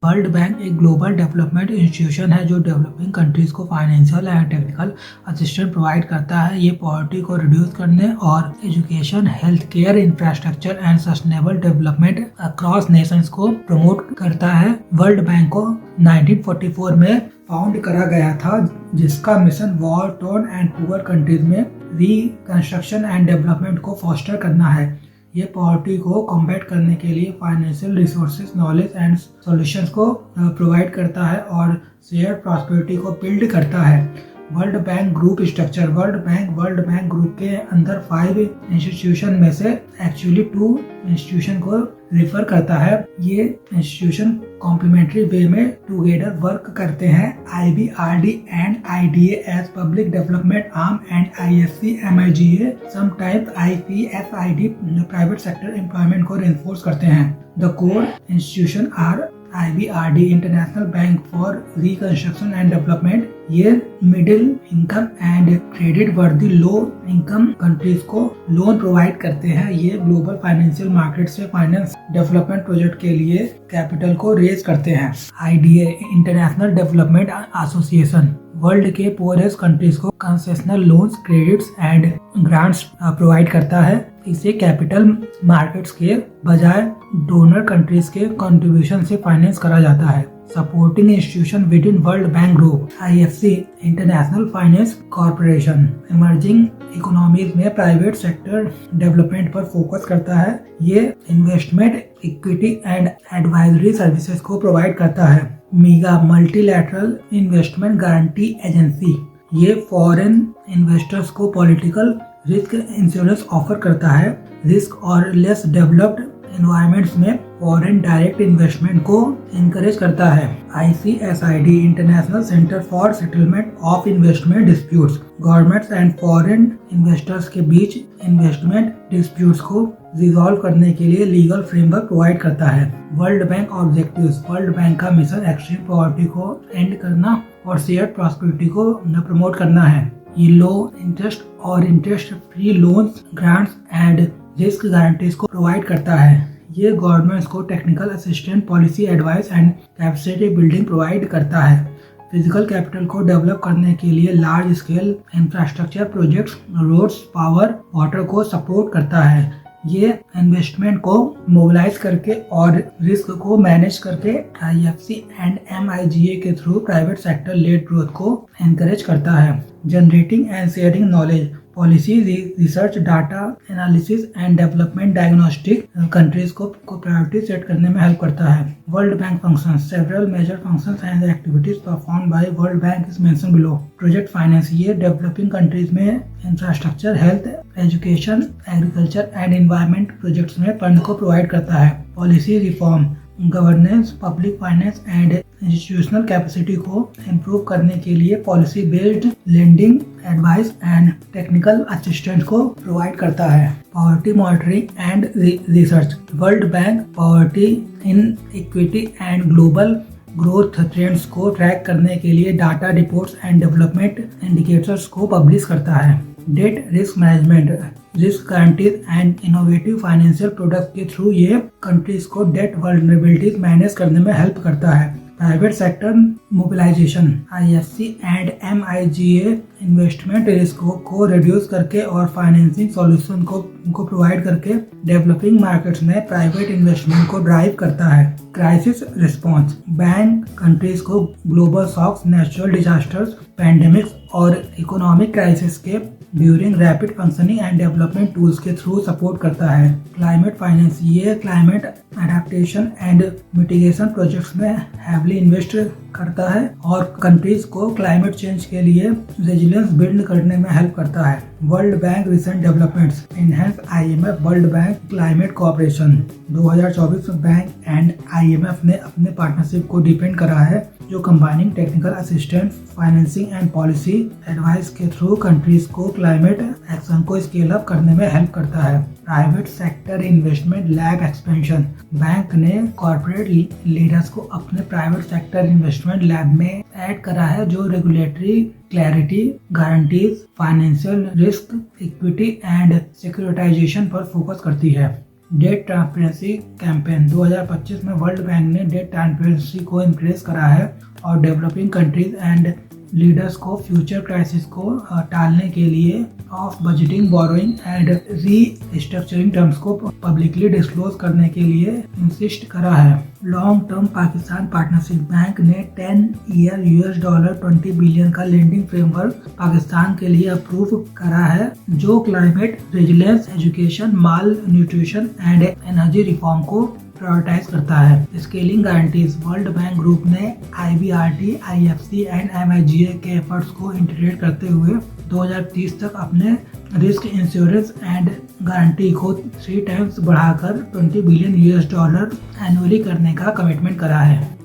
World bank एक global development institution है जो डेवलपिंग कंट्रीज को financial and technical assistance provide करता है। ये पॉवर्टी को रिड्यूस करने और education, health care, infrastructure and sustainable development across Nations को प्रमोट करता है। वर्ल्ड बैंक को 1944 में फाउंड करा गया था, जिसका mission war torn and poor countries में रिकंस्ट्रक्शन एंड डेवलपमेंट को फोस्टर करना है। ये पॉवर्टी को कॉम्बैट करने के लिए financial resources, knowledge and solutions को प्रोवाइड करता है और शेयर प्रॉस्पेरिटी को बिल्ड करता है। World bank group structure. World bank group के अंदर 5 इंस्टीट्यूशन में से एक्चुअली 2 इंस्टीट्यूशन को रिफर करता है। ये इंस्टीट्यूशन कॉम्प्लीमेंट्री वे में टुगेदर वर्क करते हैं। IBRD and IDA as public development arm and IFC MIGA sometimes IPSID private sector employment को रेनफोर्स करते हैं। The core institution are IBRD international bank for reconstruction and development. ये middle income and credit worthy low income countries को loan provide करते हैं। ये global financial market से finance development project के लिए कैपिटल को रेज करते हैं। IDA international development association world के पुअरेस्ट कंट्रीज को concessional loans, credits and grants provide करता है। इसे कैपिटल मार्केट्स के बजाय डोनर कंट्रीज के कंट्रीब्यूशन से फाइनेंस करा जाता है। Supporting institution with in world bank group. IFC international finance corporation emerging economies में प्राइवेट सेक्टर डेवलपमेंट पर फोकस करता है। ये investment, equity and advisory services को प्रोवाइड करता है। मीगा मल्टीलैटरल इन्वेस्टमेंट गारंटी एजेंसी। ये फॉरेन इन्वेस्टर्स को पॉलिटिकल रिस्क इंश्योरेंस ऑफर करता है। रिस्क और लेस डेवलप्ड एनवायरमेंट्स में फॉरेन डायरेक्ट इन्वेस्टमेंट को इनकरेज करता है। ICSID international centre for settlement of investment disputes governments and foreign investors के बीच इन्वेस्टमेंट डिस्प्यूट्स को रिजॉल्व करने के लिए लीगल फ्रेमवर्क प्रोवाइड करता है। World bank objectives. World bank का मिशन एक्सट्रीम पॉवर्टी को एंड करना और शेयर प्रॉस्पेरिटी को प्रमोट करना है। ये लो इंटरेस्ट और interest free loans, grants and risk guarantees को प्रोवाइड करता है। ये गवर्नमेंट्स को technical assistance, policy advice and capacity building provide करता है। फिजिकल कैपिटल को डेवलप करने के लिए large scale infrastructure projects, roads, power, water को सपोर्ट करता है। ये इन्वेस्टमेंट को मोबिलाइज करके और रिस्क को मैनेज करके IFC एंड MIGA के through private sector led growth को एनकरेज करता है। Generating and sharing knowledge, policy research, data analysis and development, diagnostic countries को प्रायोरिटी सेट करने में हेल्प करता है। World bank functions. Several major functions and activities performed by world bank is mentioned below. Project finance. ये developing countries में infrastructure, health, education, agriculture and environment projects में fund को provide करता है। Policy reform, governance, public finance and institutional capacity को improve करने के लिए policy based lending, advice and technical assistance को प्रोवाइड करता है। Poverty monitoring and research. World bank poverty, inequity and global growth trends को ट्रैक करने के लिए data reports and development indicators को पब्लिश करता है। Debt risk management, risk guarantees and innovative financial product के थ्रू ये कंट्रीज को डेट वल्नरेबिलिटीज मैनेज करने में हेल्प करता है। Private sector mobilisation. IFC and MIGA investment risk को रिड्यूस करके और फाइनेंसिंग सॉल्यूशन को प्रोवाइड करके डेवलपिंग मार्केट्स में प्राइवेट इन्वेस्टमेंट को ड्राइव करता है। Crisis response. बैंक कंट्रीज को global shocks, natural disasters, pandemics और इकोनॉमिक क्राइसिस के during rapid functioning and development tools के थ्रू सपोर्ट करता है। Climate finance. ये climate adaptation and mitigation projects में हैवली इन्वेस्ट करता है और कंट्रीज को क्लाइमेट चेंज के लिए रेजिलियंस बिल्ड करने में हेल्प करता है। World bank recent developments. Enhance IMF world bank climate cooperation. 2024 में बैंक एंड IMF ने अपने पार्टनरशिप को डिपेंड करा है, जो combining technical assistance, financing and policy advice के थ्रू कंट्रीज को क्लाइमेट एक्शन को स्केल अप करने में हेल्प करता है। Private sector investment lab expansion. Bank ने कॉर्पोरेट लीडर्स को अपने प्राइवेट सेक्टर इन्वेस्टमेंट लैब में ऐड करा है, जो regulatory clarity, guarantees, financial risk, equity and securitization पर फोकस करती है। डेट ट्रांसपेरेंसी कैंपेन 2025 में वर्ल्ड बैंक ने डेट ट्रांसपेरेंसी को इंक्रीज करा है और डेवलपिंग कंट्रीज एंड लीडर्स को फ्यूचर क्राइसिस को टालने के लिए of budgeting borrowing and restructuring terms को पब्लिकली डिस्क्लोज करने के लिए इंसिस्ट करा है। Long term Pakistan partnership bank ने 10 ईयर $20 बिलियन का लेंडिंग फ्रेमवर्क पाकिस्तान के लिए अप्रूव करा है, जो climate resilience, education, mall nutrition and energy reform को प्रायोरिटाइज करता है। Scaling guarantees world bank group ने IBRD, IFC एंड MIGA के एफर्ट्स को इंटीग्रेट करते हुए 2030 तक अपने रिस्क इंश्योरेंस एंड गारंटी को 3 टाइम्स बढ़ाकर $20 बिलियन एनुअली करने का कमिटमेंट करा है।